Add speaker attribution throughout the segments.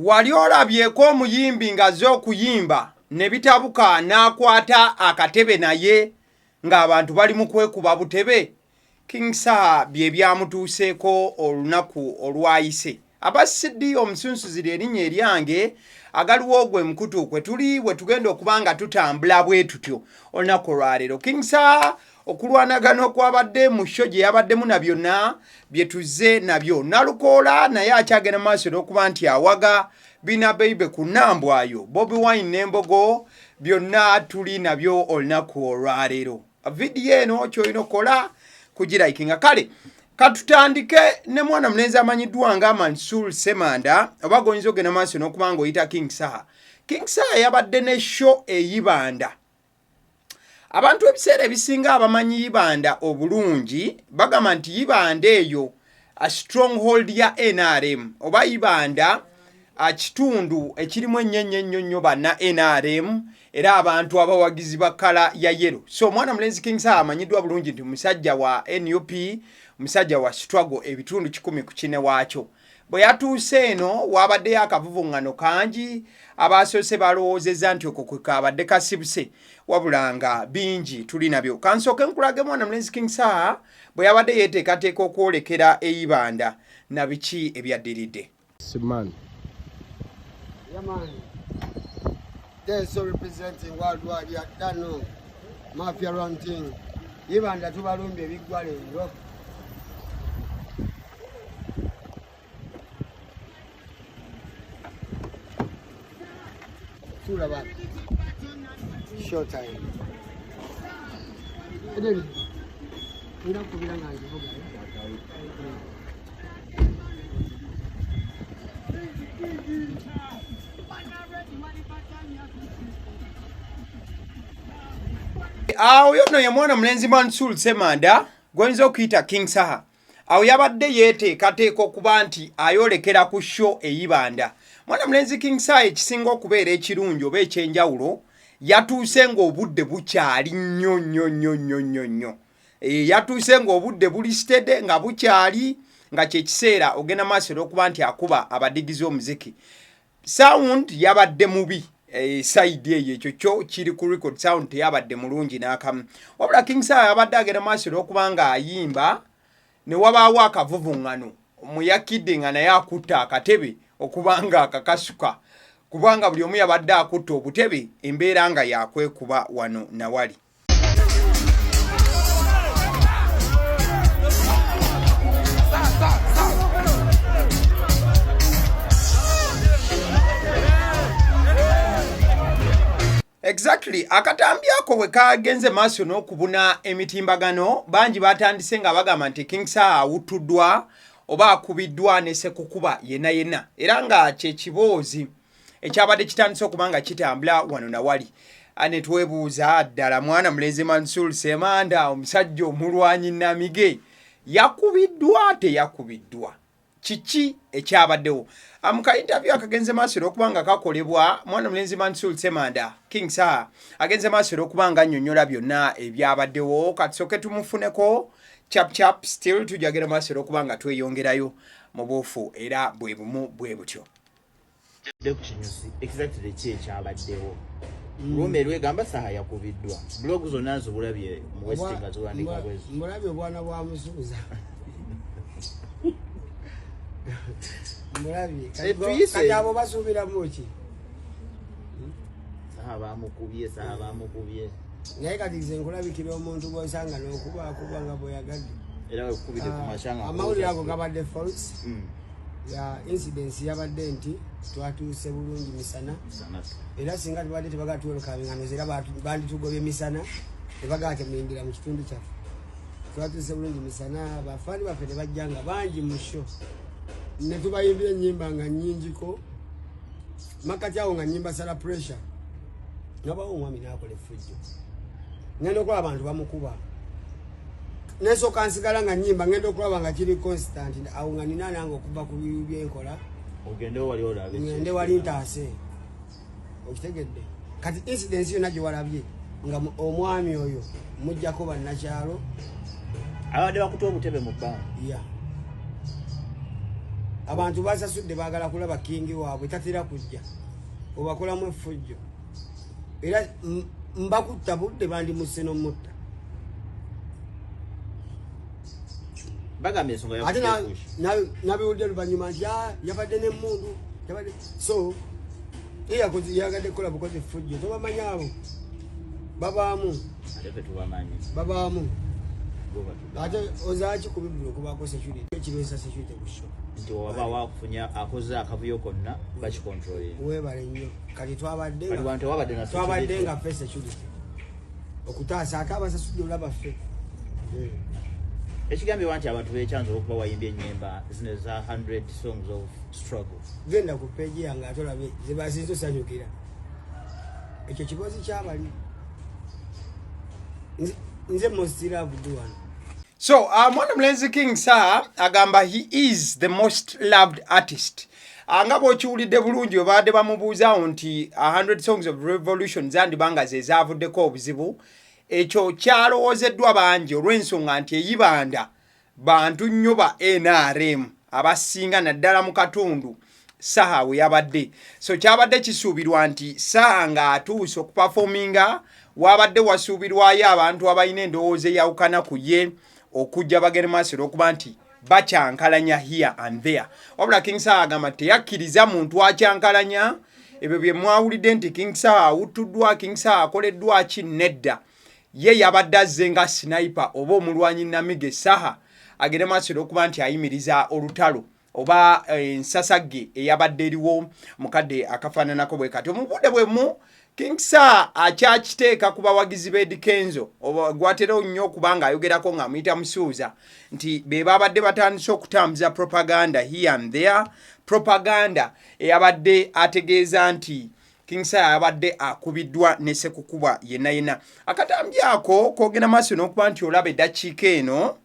Speaker 1: wali olabyeko omuyimbi ng'azze okuyimba ne bitabuka n'akwata akatebe naye ng'abantu bali mu kwekuba butebe? King Saha bye byamutuuseeko olunaku olwayise. Abasidi omusunsuzi erinnya eryange agaliwo gwe mukutu kwe tuli bwe tugenda okuba nga tutambula bwe tutyo olunaku olwaleero. King Saha okulwanagana okwabadde mu show gye yabaddemu na byonna bye tuzze nabyo. Nalukoola naye akyagenda maaso n'okuba nti awaga Bina Bebe ku Nambwayo. Bobi Wine n'embogo byonna tuli nabyo olunaku olwaleero. Vidiyo eno ky'olina okukola kugirayikinga. Kale katutandike ne mwana mulenzi amanyiddwa nga Mansour Semanda oba goyinza ogenda maaso n'okuba ng'oyita King Saha. King Saha yabadde ne show eyibanda. Abantu ebiseera ebisinga abamanyi yibanda obulungi bagamba nti yibanda eyo a stronghold ya NRM oba yibanda kitundu ekirimu ennyo banna NRM era abantu abawagizi bakala ya yero. So mwana mulenzi King Saha amanyiddwa bulungi nti musajja wa NUP, musajja wa struggle ebitundu 10 ku kine waakyo. Bwe yatuuse eno wabaddeyo akavuvungano kangi abasoose balowoozezza nti okwo kwe kabadde kasibuse wabulanga bingi tuli nabyo. Kansooke nkulage mwana mulenzi King Saha bwe yabadde yeeteekateeka okwolekera eyibanda na biki ebyaddiridde.
Speaker 2: Simman.
Speaker 3: Yeah, man. They're so representing worldwide. Yeah, that no mafia run thing. Even that tubalumbe big gwale rock. Sula back. Short time. Then we don't put it on
Speaker 1: awo yono ya mwana mulenzi Mansour Semanda gwenzo okuyita King Saha. Awo yabadde yeeteekateeka okuba nti ayolekera ku show eyibanda. Mwana mulenzi King Saha ekisinga okubeera ekirungi oba ekyenjawulo yatuuse ng'obudde bukyali nnyo. Yatuuse ng'obudde buli stede nga bukyali nga kye kiseera ogenda maaso okuba nti akuba abadigizi omuziki. Sound yabadde mubi. Side eyo ekyo kiri ku record sound yabadde mulungi n'akamu. Wabula King Saha yabadde agenda maaso okuba nga ayimba ne wabaawo akavuvungano muyakidde nga naye akutta akatebe okuba nga akakasuka kubanga buli omu yabadde akutta obutebe embeera nga yakwekuba wano na wali. Exactly. Akatambi ako bwe kagenze maaso n'okubuna emitimbagano bangi batandise nga bagamba nti King Saha awutuddwa oba akubiddwa ne sekukuba yenna era nga kye kiboozi ekyabadde kitandise okuba nga kitambula wano na wali. Ane twebuuza ddala mwana mulenzi Mansour Semanda omusajja omulwanyi namige yakubiddwa teyakubiddwa kiki ekyabaddewo? Amuka interview akagenze maaso okuba nga kakolebwa mwana mulenzi Mansour Semanda King Saha agenze maaso okuba nga annyonnyola byonna ebyabaddewo. Katusooke tumufuneko chap still tujagera maaso okuba nga tweyongerayo mu buufu era bwe bumu bwe butyo.
Speaker 4: Exactly ekyabaddewo. Rume lwegamba Saha yakubiddwa. Blog zonna zobulabye mu West nga ziwandika bwezo.
Speaker 3: Mulabye bwana bwa musuuza. Mulabye kati abo basuubira muki?
Speaker 4: Saha bamukubye.
Speaker 3: Naye kati nze nkulabikira omuntu gw'osanga n'okuba nga bw'oyagadde.
Speaker 4: Era okubide ku mashanga.
Speaker 3: Amawulire ago gabadde false. Ya incidence yabadde nti twatuuse bulungi misana. Era singa tubadde tebagatuweluka bingano zera banditugobye misana tebagate muyingira mu kitundu kyaffe. Twatuuse bulungi misana bafaani baffe tebajjanga bangi mu show. Ne tubayimbira ennyimba nga nnyingiko makati awo nga nnyimba sala pressure nabawo omwami n'akola effujjo ngenda okulaba abantu bamukuba nesooka nsigala nga nnyimba ngenda okulaba nga kiri constant awo nga nina nange okuba ku byenkola ngende wali ntaase okitegedde kati incidence yonna gye walabye nga omwami oyo mujjako bannakyalo
Speaker 4: abadde bakuta obutebe mu bbanga.
Speaker 3: abantu basasudde baagala kulaba kingi waabwe tatera kujja obakolamu effujjo era mbakutta budde bandimuse n'omutta
Speaker 4: bagambye ensonga
Speaker 3: ate nabiwulira luvannyuma nti yabadde n'emmundu so yagadde kukola bukozi effujjo tobamanyi abo babaamu ate ozaaki ku bibuli okubaako security ekibeesa security kusho
Speaker 4: nti waba wakufunya akoze akavuyo konna bakikontrole
Speaker 3: webale nnyo kati twabadde nga ffe security okutaasa ate abasasudde olaba ffe
Speaker 4: ekigambibwa nti abantu bekyanza okuba wayimbye ennyimba zino za 100 songs of struggle
Speaker 3: genda ku peegi yange ate olabe zebasinza osanyukira ekyo kibozi kyabali nze mostirabudde wano.
Speaker 1: So, mwana mulenzi King Saha agamba he is the most loved artist. Nga bw'okiwulidde bulungi obadde bamubuuzaawo nti 100 songs of revolution zandibanga ze zaavuddeko obuzibu ekyo kyalowoozeddwa bangi olw'ensonga nti eyibanda bantu nnyo ba NRM abasinga naddala mu katundu Saha we yabadde. So kyabadde kisuubirwa nti Saha ng'atuuse okupafominga wabadde wasuubirwayo abantu abalina endowooza eyawukana ku ye okujja bagere maaso okuba nti bakyankalanya here and there. Wabula King Saha agamba teyakkiriza muntu akyankalanya ebyo bye mwawulidde nti King Saha awutuddwa, King Saha akoleddwa ki nedda. Ye yabadde azze nga sniper oba omulwanyi Namige Saha agere maaso okuba nti ayimiriza olutalo oba ensasagge eyabadde eriwo mukadde akafaananako bwe kati. Omubudde bwemu King Saha akyakiteeka ku bawagizi be Kenzo gwatera nnyo okubanga ayogerako ng'amuyita musuuza nti be babadde batandise okutambuza propaganda here and there, propaganda eyabadde ategeeza nti King Saha yabadde akubiddwa ne Ssekukubwa yenna yenna. Akatambi ako kogenda maaso n'okuba nti olaba eddakiika eno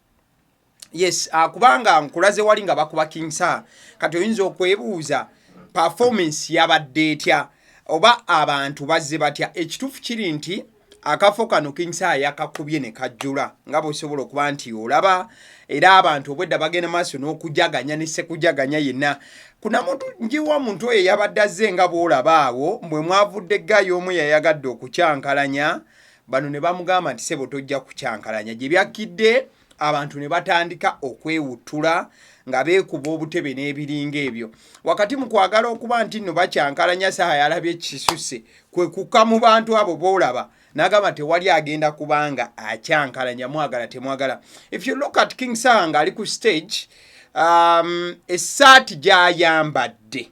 Speaker 1: yes kubanga nkulaze wali nga bakuba King Saha kati oyinza okwebuuza performance yabadde etya oba abantu bazze batya. Ekituufu kiri nti akafo kano King Saha yakakubye ne kajjula nga bw'osobola okuba nti olaba era abantu obwedda bagenda maaso n'okujaganya ne Ssekujaganya yenna. Kuna muntu njiwa muntu oyo yabadde azze nga bw'olaba awo mbwe mwavudde eggayo omu yayagadde okukyankalanya bano ne bamugamba nti sebo tojja kukyankalanya. Gye byakkidde abantu ne batandika okwewuttula nga beekuba obutebe n'ebiringa ebyo. Wakati mu kwagala okuba nti nno bakyankalanya Saha yalabye kisuse kwe kukka mu bantu abo b'olaba n'agamba tewali agenda kubanga akyankalanya mwagala temwagala. If you look at King Saha ng'ali ku stage essaati gy'ayambadde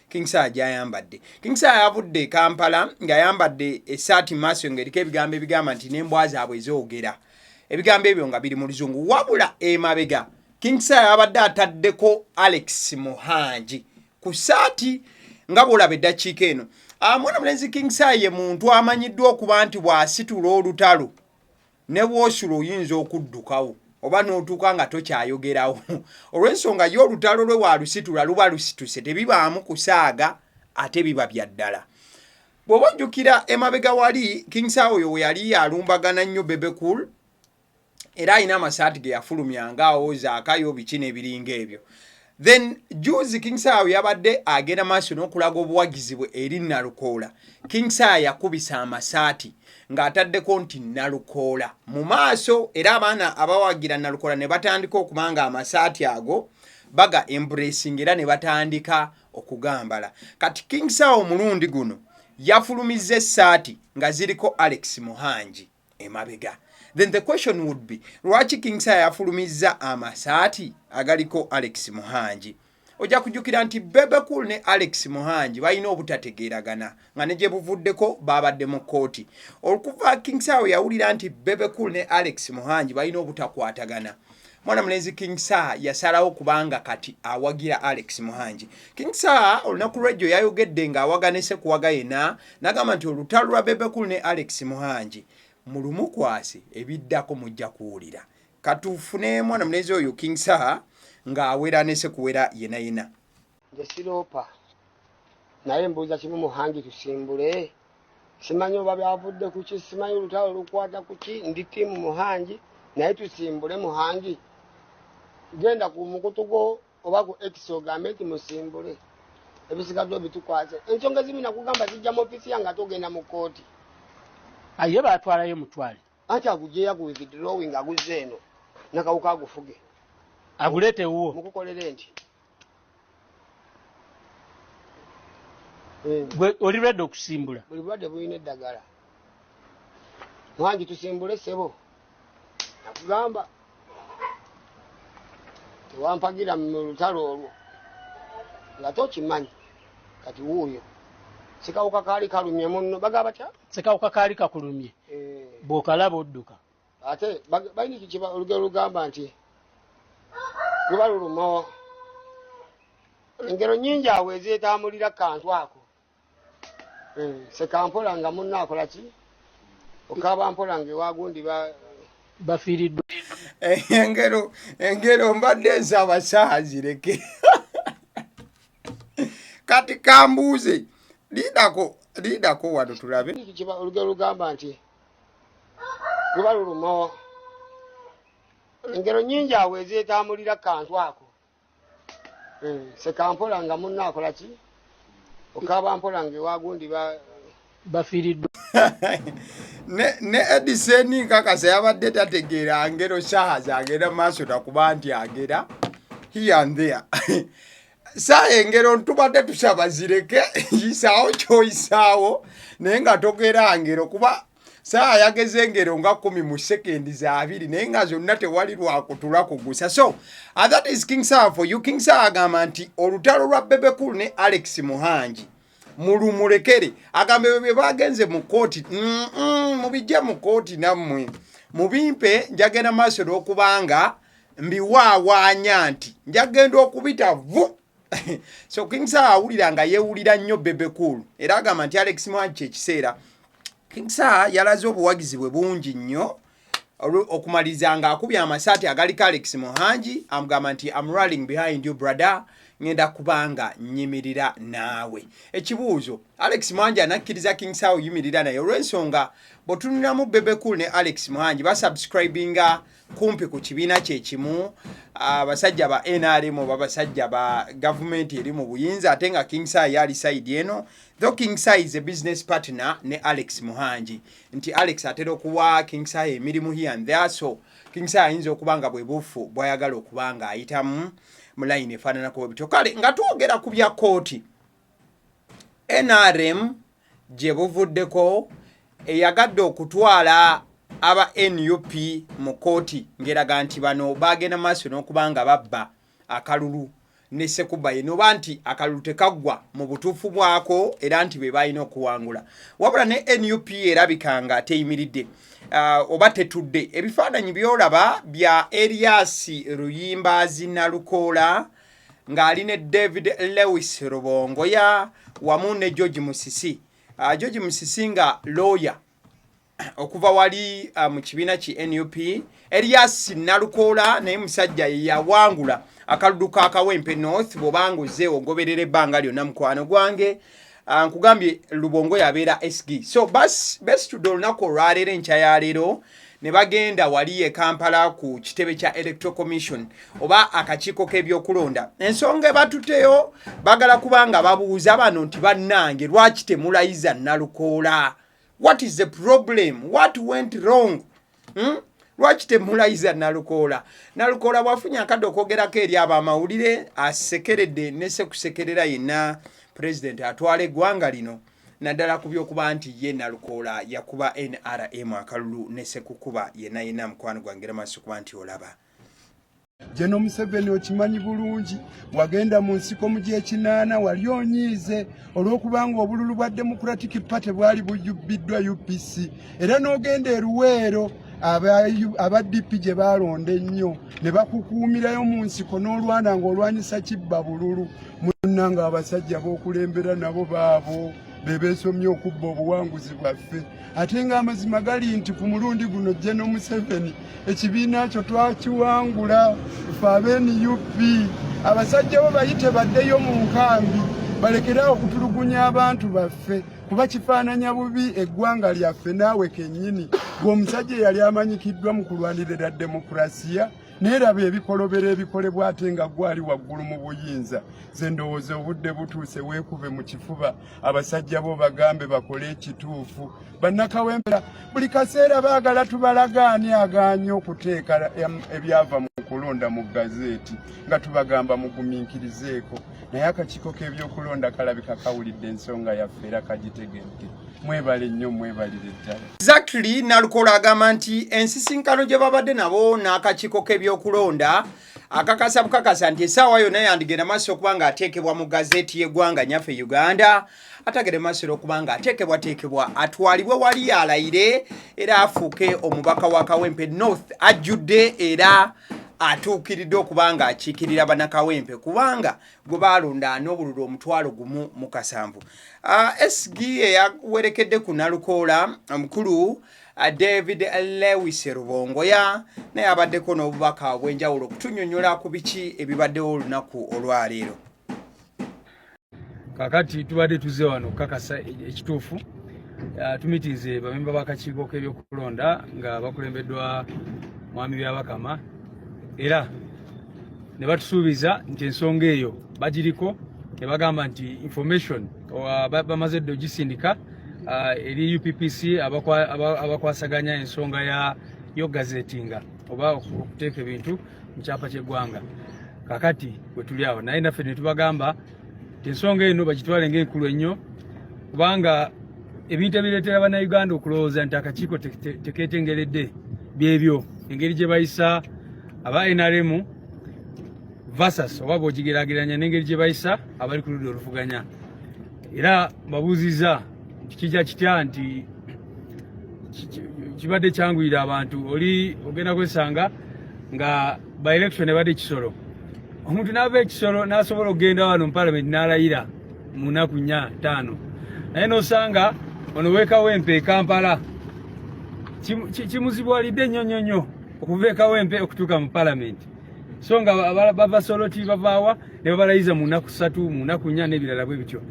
Speaker 1: King Saha gy'ayambadde. King Saha yavudde Kampala ng'ayambadde essaati maaso ng'eriko ebigambo ebigamba nti n'embwa zaabwe zoogera. Ebigambo ebyo nga biri mu Luzungu. Wabula emabega King Saha yabadde ataddeko Alex Muhangi ku ssaati nga bw'olaba eddakiika eno. Mwana mulenzi King Saha ye muntu amanyiddwa okuba nti bw'asitula olutalo ne bw'osula oyinza okuddukawo oba n'otuuka nga tokyayogerawo olw'ensonga ye olutalo lwe waalusitula luba lusituse tebibaamu kusaaga ate biba bya ddala. Bw'oba ojjukira emabega wali King Saha oyo we yali alumbagana nnyo Bebe Cool era alina amasaati ge yafulumyanga awooza akayo biki n'ebiringa ebyo. Then juzi King Saha yabadde agenda maaso n'okulaga obuwagizi bwe eri Nalukoola. King Saha yakubisa amasaati ng'ataddeko nti Nalukoola mu maaso era abaana abawagira Nalukoola ne batandika okubanga amasaati ago baga embracing era ne batandika okugambala. Kati King Saha omulundi guno yafulumizza essaati nga ziriko Alex Muhangi emabega. Then the question would be, lwaki King Saha yafulumizza amasaati agaliko Alex Muhangi? Ojja kujjukira nti Bebe Cool ne Alex Muhangi balina obutategeeragana nga ne gye buvuddeko babadde mu kkooti. Okuva King Saha yawulira nti Bebe Cool ne Alex Muhangi balina obutakwatagana, mwana mulenzi King Saha yasalawo kubanga kati awagira Alex Muhangi. King Saha olunaku lw'ejjo yayogedde ng'awaganese kuwaga yena n'agamba nti olutalo lwa Bebe Cool ne Alex Muhangi mulumukwase ebiddako mujja kuwulira. Katufune mwana mulenzi oyo King Saha ng'awera ne Sekuwera yena yena.
Speaker 3: Nze siropa naye mbuuza kimu Muhangi tusimbule. Simanyi oba byavudde ku ki, simanyi olutalo lukwata ku ki, ndi ttiimu Muhangi naye tusimbule Muhangi. genda ku mukutugo oba ku ekiso gambe nti musimbule ebisigadde bitukwate ensonga zimina kugamba zijja mu ofisi yange atogenda mu kooti
Speaker 2: aye batwalayo mutwale
Speaker 3: anti agujeya ku withdrawing aguze eno nakawuka agufuge
Speaker 2: agulete uwo
Speaker 3: mukukolere enti
Speaker 2: oli ready okusimbula
Speaker 3: buli bulwadde bulina eddagala mwangi tusimbule sebo nakugamba tewampagira mu lutalo olwo nga tokimanyi kati wuuyo sikawuka kaali kalumye munno bagamba batya
Speaker 2: sikawuka kaali kakulumye bw'okalaba odduka
Speaker 3: ate balina kikiba olugero lugamba nti luba lulumo engero nyingi awo ezeetambulira kantu ako sekampola nga munno akola ki okaba mpola nga ewagundi
Speaker 2: bafiiriddwa
Speaker 1: engero mbadde nsaba Saha zireke kati kambuuze liidako wano tulabe
Speaker 3: kikiba olugero lugamba nti luba lulumo engero nyingi awo ezeetambulira kantu ako sekampola nga munno akola ki okaba mpola nga ewagundi
Speaker 2: bafiiriddwa
Speaker 1: ne Edison kakasa yabadde tategeera ngero Saha zagenda maaso nakuba nti agera here and there Saha engero ntubadde tusaba zireke yisaawo kyoyisaawo naye nga togera ngero kuba Saha yageze engero nga 10 mu sekendi za 2 naye nga zonna tewali lwakutula kugusa. So that is King Saha for you. King Saha agamba nti olutalo lwa Bebe Cool ne Alex Muhangi mulumulekere agambe bye bagenze mu kooti mubijje mu kooti nammwe mubimpe njagenda maaso n'okubanga mbiwaawanya nti njagenda okubita vu so King Saha awulira nga yeewulira nnyo Bebe Cool era agamba nti Alex Muhangi kyekiseera King Saha yalaze obuwagizi bwe bungi nnyo okumaliza nga akubye amasaati agaliko Alex Muhangi amugamba nti I'm rallying behind you brother ngenda kubanga nyimirira naawe ekibuuzo Alex Muhangi anakkiriza King Saha oyimirira naye olw'ensonga bw'otunulamu Bebe Cool ne Alex Muhangi basubscribinga kumpi ku kibiina kye kimu abasajja ba NRM babasajja ba government eri mu buyinza ate nga King Saha yali side eno though King Saha is a business partner ne Alex Muhangi nti Alex atera okuwa King Saha emirimu here and there so King Saha ayinza okubanga bwe bufu bwayagala okubanga ayitamu mu line efaanana ku bityo kale nga twogera ku bya kooti NRM gye buvuddeko eyagadde okutwala aba NUP mu kooti ngeraga nti bano bagenda maaso n'okubanga babba akalulu ne Sekuba enoba nti akalulu tekaggwa mu butuufu bwako era nti be balina okuwangula wabula ne NUP erabikanga teyimiridde oba tetudde ebifaananyi byolaba bya Elias Ruyimbazi Nalukoola ng'ali ne David Lewis Rubongoya wamu ne George Musisi George Musisi nga lawyer okuva wali mu kibiina ki NUP Elias Nalukoola naye musajja yawangula akalulu ka Kawempe North bw'obanga ozze ogoberera ebbanga lyonna mukwano gwange nkugambye Lubongo yabeera SG so best to do olunaku olwaleero enkya ya leero ne bagenda wali e Kampala ku kitebe kya Electoral Commission oba akakiiko k'ebyokulonda ensonga ebatuteyo bagala kubanga babuuza bano nti bannange lwaki temulayiza Nalukoola what is the problem what went wrong lwaki temulayiza Nalukoola Nalukoola bwafunye akadde okwogerako eri abamawulire asekeredde ne sekusekerera yenna president atwala eggwanga lino naddala ku by'okuba nti ye Nalukoola yakuba NRM akalulu ne sekukuba yenna mukwano gwange maaso kuba nti olaba
Speaker 5: Jeno Museveni okimanyi bulungi wagenda mu nsiko mu gy'ekinaana wali onyiize olw'okubanga obululu bwa Democratic Party bwali bujjubbiddwa UPC era n'ogenda eruweero aba DP gye balonda ennyo ne bakukuumirayo mu nsiko n'olwana ng'olwanyisa kibba bululu munnanga abasajja b'okulembera nabo baabo bebeesomye okubba obuwanguzi bwaffe ate ng'amazima gali nti ku mulundi guno Jeno Museveni ekibiina kyo twakiwangula ffe ab'NUP abasajja bo bayite baddeyo mu nkambi balekerawo okutulugunya abantu baffe kuba kifaananya bubi eggwanga lyaffe naawe kennyini ng'omusajja yali amanyikiddwa mu kulwanirira demokrasiya neraba ebikolobera ebikolebwa ate nga gwali waggulu mu buyinza ze ndowooza obudde butuuse weekube mu kifuba abasajja bo bagambe bakole ekituufu. Bannakawempe buli kaseera baagala tubalagaani agaanye okuteeka ebyava mu kulonda mu gazeeti nga tubagamba mugumiikirizeeko, naye akakiiko k'ebyokulonda kalabika kawulidde ensonga yaffe era kagitegedde. Mwebale nnyo, mwebalire ddala.
Speaker 1: Exactly, Nalukoola agamba nti ensisinkano gye babadde nabo n'akakiiko k'ebyokulonda akakasa bukakasa nti essaawa yonna yandigenda maaso okuba nga ateekebwa mu gazeeti y'eggwanga nyaffe Uganda, atagende maaso okuba nga ateekebwa atwalibwe wali alayire era afuuke omubaka wa Kawempe North ajjudde era atuukiridde okuba nga akiikirira bannakawempe kubanga gwe baalonda n'obululu 1,700. SG eyawerekedde ku Nalukoola omukulu David Lewis Rubongoya naye abaddeko n'obubaka obw'enjawulo okutunnyonnyola ku biki ebibaddewo olunaku olwaleero.
Speaker 6: Kakati tubadde tuzze wano okukakasa ekituufu tumitize bamemba b'akakiiko k'ebyokulonda nga bakulembeddwa mwami Byabakama era ne batusuubiza nti ensonga eyo bagiriko ne bagamba nti information bamaze dde ogisindika eri UPPC abakwasaganya ensonga yo gazetinga oba okuteeka ebintu mu kyapa ky'eggwanga. Kakati bwe tuli awo naye naffe ne tubagamba nti ensonga eno bagitwale ng'enkulu ennyo kubanga ebintu ebireetera bannayuganda okulowooza nti akakiiko tekeetengeredde byebyo engeri gye bayisa aba NRM versus oba bw'ogigeraageranya n'engeri gye bayisa abali ku ludda oluvuganya. Era babuuziza kijja kitya nti kibadde kyanguyira abantu oli ogenda kwesanga nga by election ebadde kisolo omuntu n'ava ekisolo n'asobola okugenda wano mu parliament n'alayira mu nnaku 4-5 naye n'osanga ono w'Ekawempe e Kampala kimuzibwalidde nnyo okuva e Kawempe okutuuka mu parliament so nga babasoloti bavaawa ne babalayiza mu nnaku 3 mu nnaku 4 n'ebirala bwe bityo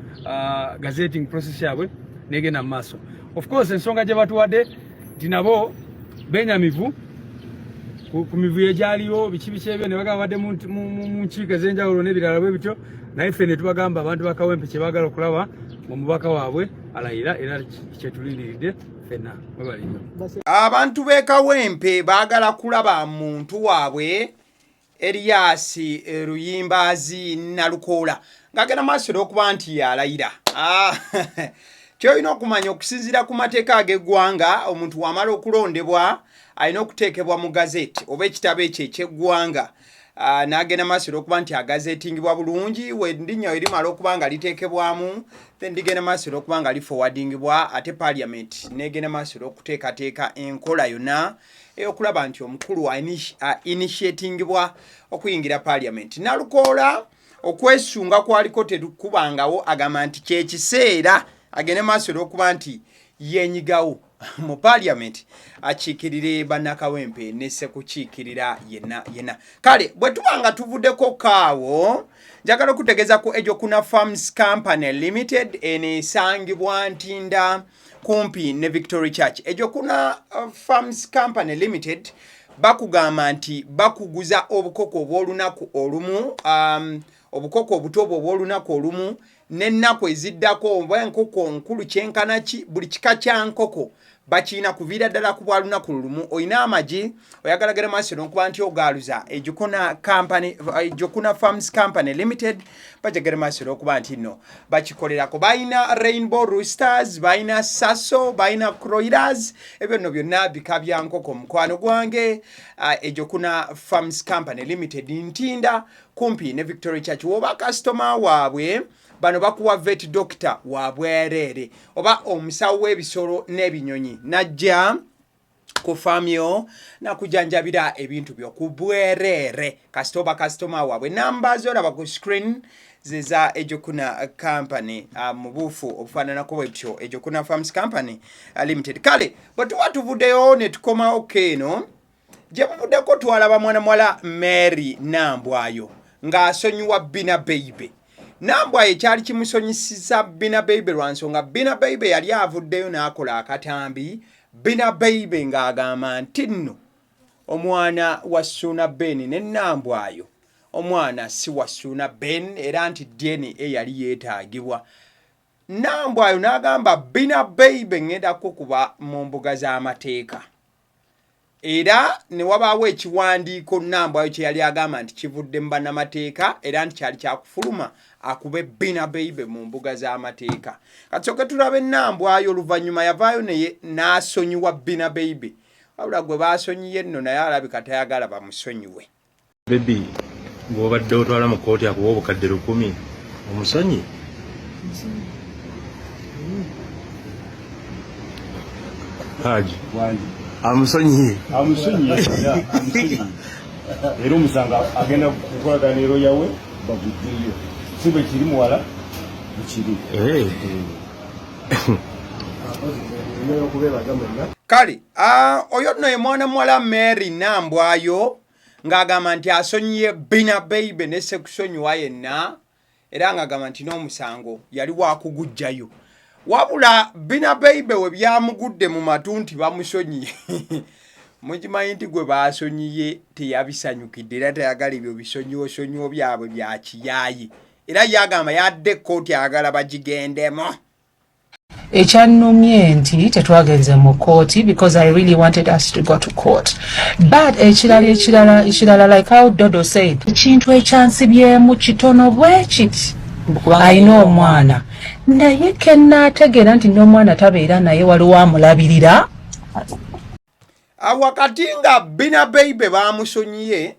Speaker 6: gazetting process yabwe negenda mu maaso. Of course ensonga gye batuwadde nti nabo benyamivu ku mivuyo egyaliwo biki ebyo ne bagamba badde mu nkiiko ez'enjawulo n'ebirala bwe bityo naye ffe ne tubagamba abantu ba Kawempe kye baagala okulaba omubaka waabwe alayira era kyetulindiridde ffenna.
Speaker 1: Abantu b'e Kawempe baagala kulaba muntu waabwe Elias Ruyimbazi Nalukoola ng'agenda maaso n'okuba nti yalayira. Kyolina okumanya okusinziira ku mateeka ag'eggwanga omuntu wamala okulondebwa alina okuteekebwa mu gazeeti oba ekitabo ekyo eky'eggwanga n'agenda maaso n'okuba nti agazeetingibwa bulungi w'erinnya erimala okuba nga liteekebwamu then ligenda maaso n'okuba nga liforwardingibwa ate parliament n'egenda maaso n'okuteekateeka enkola yonna ey'okulaba nti omukulu initiatingibwa okuyingira parliament. Nalukoola okwesunga kwaliko tetukubangawo agamba nti kyekiseera agende maaso n'okuba nti yenyigawo mu parliament akiikirire bannakawempe ne sekukiikirira yenna. Kale bwe tuba nga tuvuddeko kaawo njagala okutegeeza ku Ejokuna Farms Company Limited eneesangibwa Ntinda kumpi ne Victory Church. Ejokuna Farms Company Limited bakugamba nti bakuguza obukoko obw'olunaku olumu obukoko obuto obw'olunaku olumu n'ennaku eziddako oba enkoko nkulu kyenkana ki buli kika kya nkoko bakiina kuviira ddala ku bwalunaku lumu. Oyina amagi oyagalagala maaso n'okuba nti ogaaluza Ejokuna Farms Company Limited bajagala maaso n'okuba nti nno bakikolerako. Bayina Rainbow Roosters, bayina Sasso, bayina Croilers, ebyo nno byonna bika bya nkoko mukwano gwange. Ejokuna Farms Company Limited Ntinda kumpi ne Victory Church. Woba customer waabwe bano bakuwa vet doctor wa bwerere oba omusawo w'ebisolo n'ebinyonyi najja ku famyo na kujanjabira ebintu byo ku bwerere customer waabwe. Namba zolaba ku screen zeza Ejokuna Company mu buufu obufaananako bwetyo Ejokuna Farms Company Limited. Kale bwe tuba tuvuddeyo ne tukomawo keeno gye buvuddeko twalaba mwana mwala Mary Nambwayo ng'asonyiwa Bina Bebe. Nambwayo ekyali kimusonyisiza Bina Bebe lwa nsonga Bina Bebe yali avuddeyo n'akola akatambi. Bina Bebe ng'agamba nti nno omwana wa Ssuuna Ben ne Nambwayo omwana si wa Ssuuna Ben era nti DNA yali yeetaagibwa. Nambwayo n'agamba Bina Bebe ngenda kukuba mu mbuga z'amateeka. Era ne wabaawo ekiwandiiko Nambwayo kye yali agamba nti kivudde mu bannamateeka era nti kyali kyakufuluma akube Bina Bebe mu mbuga z'amateeka. Kasooke tulabe Nambwayo oluvannyuma yavaayo naye n'asonyiwa Bina Bebe. Wabula gwe baasonyiye nno naye alabika tayagala bamusonyiwe.
Speaker 7: Bebe bw'obadde otwala mu kkooti akuba obukadde 10 omusonyi? Haji amusonyi era omusanga agenda kukolagana ero yawe baguddeyo sibe kiri muwala bukiri
Speaker 1: kale oyo nno ye mwana muwala Mary Nambwayo ng'agamba nti asonyiye Bina Bebe ne sekusonyiwa yenna era ng'agamba nti n'omusango yali wakugujjayo. Wabula Bina Bebe we byamugudde mu matu nti bamusonyiye mukimanyi nti gwe baasonyiye teyabisanyukidde era tayagala ebyo bisonyiwosonyiwo byabwe bya kiyaayi era yagamba yadde kkooti ayagala bagigendemu.
Speaker 8: Ekyannumye nti tetwagenze mu kkooti because I really wanted us to go to court. But ekirala like how Dodo said, ekintu ekyansibyemu kitono bwe kiti ayina omwana naye kennaategeera nti n'omwana tabeera naye waliwo amulabirira.
Speaker 1: Wakati nga Bina Bebe bamusonyiye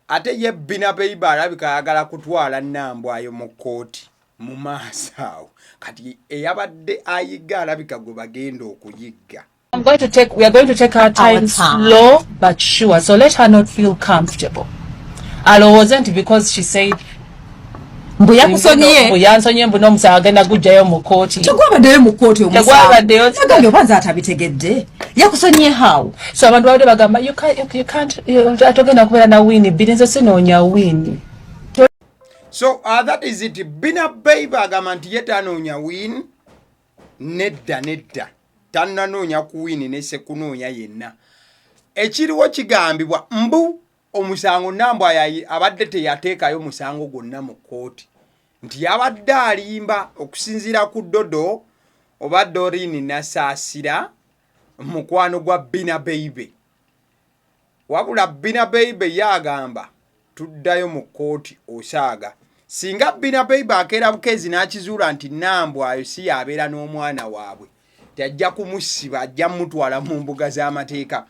Speaker 1: ate ye Bina Bebe alabika ayagala kutwala Nambwayo mu kkooti mu maaso awo kati eyabadde ayiga alabika gwe bagenda okuyigga.
Speaker 8: We are going to take our time slow but sure, so let her not feel comfortable. Alowooza nti because she said yansonyiye mbu n'omusawo agenda gujjayo mu kkooti.
Speaker 9: Tegwabaddeyo mu kkooti omusawo agambye obanza atabitegedde yakusonyiye how.
Speaker 8: So abantu babadde bagamba you can't atogenda kubeera na wini birinze sinoonya wini.
Speaker 1: So that is it. Bina Bebe agamba nti ye tanoonya win nedda tannanoonya ku wini ne sekunoonya yenna. Ekiriwo kigambibwa mbu omusango Nambwayo abadde teyateekayo musango gwonna mu kkooti nti yabadde alimba okusinziira ku Dodo oba Dorini Nasaasira mukwano gwa Bina Bebe. Wabula Bina Bebe yagamba tuddayo mu kkooti osaaga. Singa Bina Bebe akeera bukezi n'akizuula nti Nambwayo si yabeera n'omwana waabwe tajja kumusiba ajja mutwala mu mbuga z'amateeka.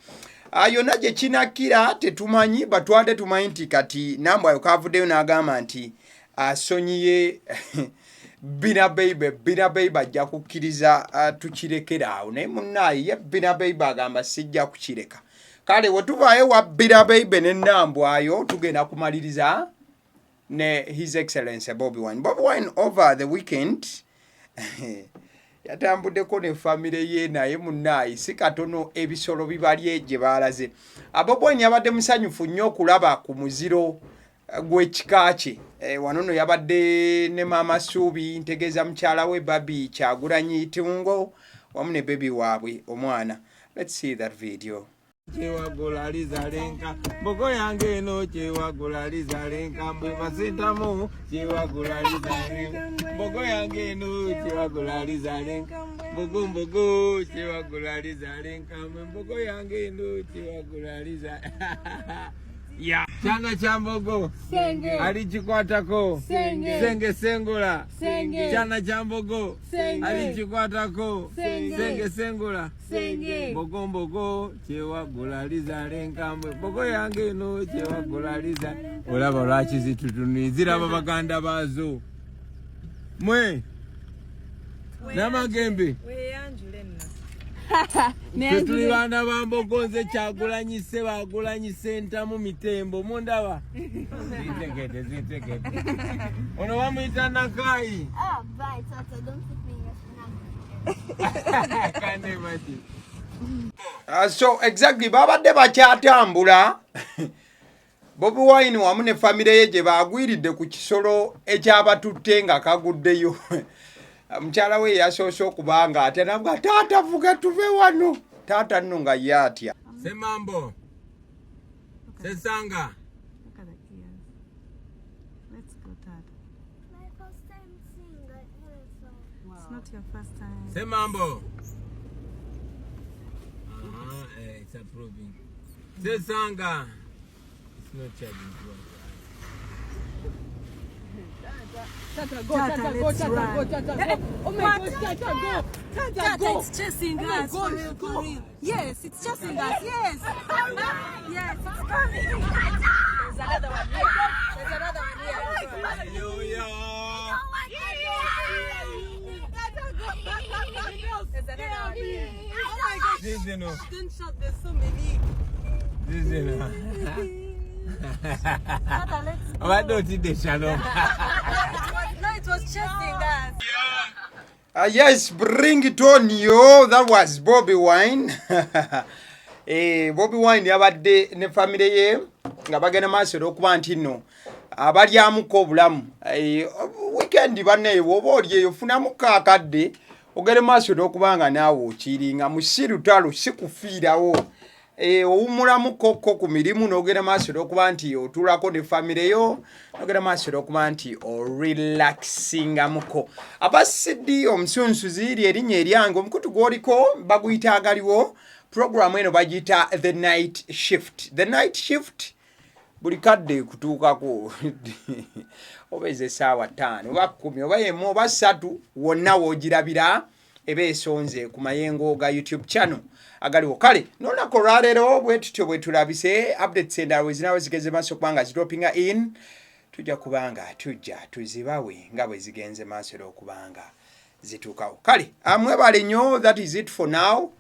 Speaker 1: Yonna gye kinakira tetumanyi batwade tumanyi nti kati Nambwayo kavuddeyo n'agamba nti asonyiye Bina Bebe ajja kukkiriza tukirekera awo naye munnaye ye Bina Bebe agamba sijja kukireka. Kale we tuvaayo wa Bina Bebe ne Nambwayo tugenda kumaliriza ne His Excellency Bobi Wine over the weekend yatambuddeko ne famire ye naye munnaye si katono ebisolo bibali gye baalaze. Bobi Wine yabadde musanyufu nnyo okulaba ku muziro gw'ekika kye. Wano nno yabadde ne Maama Suubi ntegeeza mukyala we Babi Kyagulanyi Itungo wamu ne bebi waabwe omwana. Let's see that video.
Speaker 10: Chewagula lizalenka mbogo yange eno chewagula lizalenka mbwe masitamu chewagula lizalenka mbogo yange eno chewagula lizalenka mbogo chewagula lizalenka mbogo yange eno chewagula lizalenka ya chana cha mbogo senge alichikwatako senge sengula chana cha mbogo alichikwatako senge sengula mbogo chewagula lizalenka mbogo yange eno chewagula liza olaba lwaki zitutunizira abaganda bazo mwe namagembe Tetuli bana bambogo nze Kyagulanyise bagulanyise entamu mitembo mundaba zitegete ono bamuyita Nakai.
Speaker 11: Bye, Tata, don't put me in your
Speaker 10: Can't imagine.
Speaker 1: So exactly babadde bakyatambula Bobi Wine wamu ne famire ye gye bagwiridde ku kisolo ekyabatutte nga kaguddeyo. Mchala we yasoose okubanga ate nabwa taata vuga tuve wano taata nno nga yatya
Speaker 10: Semambo Sesanga.
Speaker 12: Look at the ears. Let's go, Dad.
Speaker 11: My first time seeing that song.
Speaker 12: Wow. It's not your first time.
Speaker 10: Say mambo. It's approving. Sesanga. It's not charging.
Speaker 12: Tata, go, Tata, go, Tata, go, Tata, go. Oh my gosh, Tata, go. Tata, go. It's chasing us. For real, for real. Yes, it's chasing us. Yes. Yes, it's coming. There's another one here. There's another one here.
Speaker 10: Hallelujah.
Speaker 12: Tata, go. There's another one here. Oh my gosh.
Speaker 10: This is enough.
Speaker 12: Screenshot, there's so many.
Speaker 10: This is enough.
Speaker 12: Tata, let's go.
Speaker 10: What do you do, Shalom?
Speaker 12: No, it was chasing us.
Speaker 1: Yes, bring it on, yo. That was Bobby Wine. Bobby Wine yabadde ne family ye nga bagenda maaso okuba nti nno abalyamuko obulamu weekend banne bw'oba oli eyo funamu kaakadde ogende maaso n'okubanga naawe okiringa musirutalo sikufiirawo owumulamu kokko ku mirimu n'ogenda maaso n'okuba nti otuulako ne family yo n'ogenda maaso n'okuba nti orelaxingamuko abasidi omusunsuzi lyerinnya eryange omukutu gw'oliko baguyita agaliwo program eno bagiyita the night shift buli kadde kutuukako oba ez'essaawa 5 oba 10 oba emu oba 3 wonna woogirabira eba esonze ku mayengo ga YouTube channel agaliwo kale n'olunaku olwaleero bwe tutyo bwe tulabise updates endala we zinawe zigenze maaso kubanga zidropinga in tujja kubanga tujja tuzibawe nga bwe zigenze maaso okubanga zituukawo kale mwebale nnyo. That is it for now.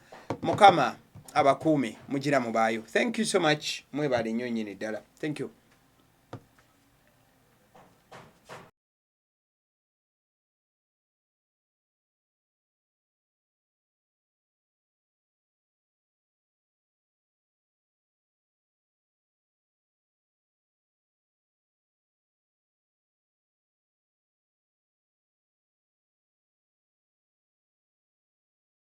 Speaker 1: Mukama abakuume mugira mubaayo. Thank you so much. Mwebale nnyo nnyini ddala. Thank you.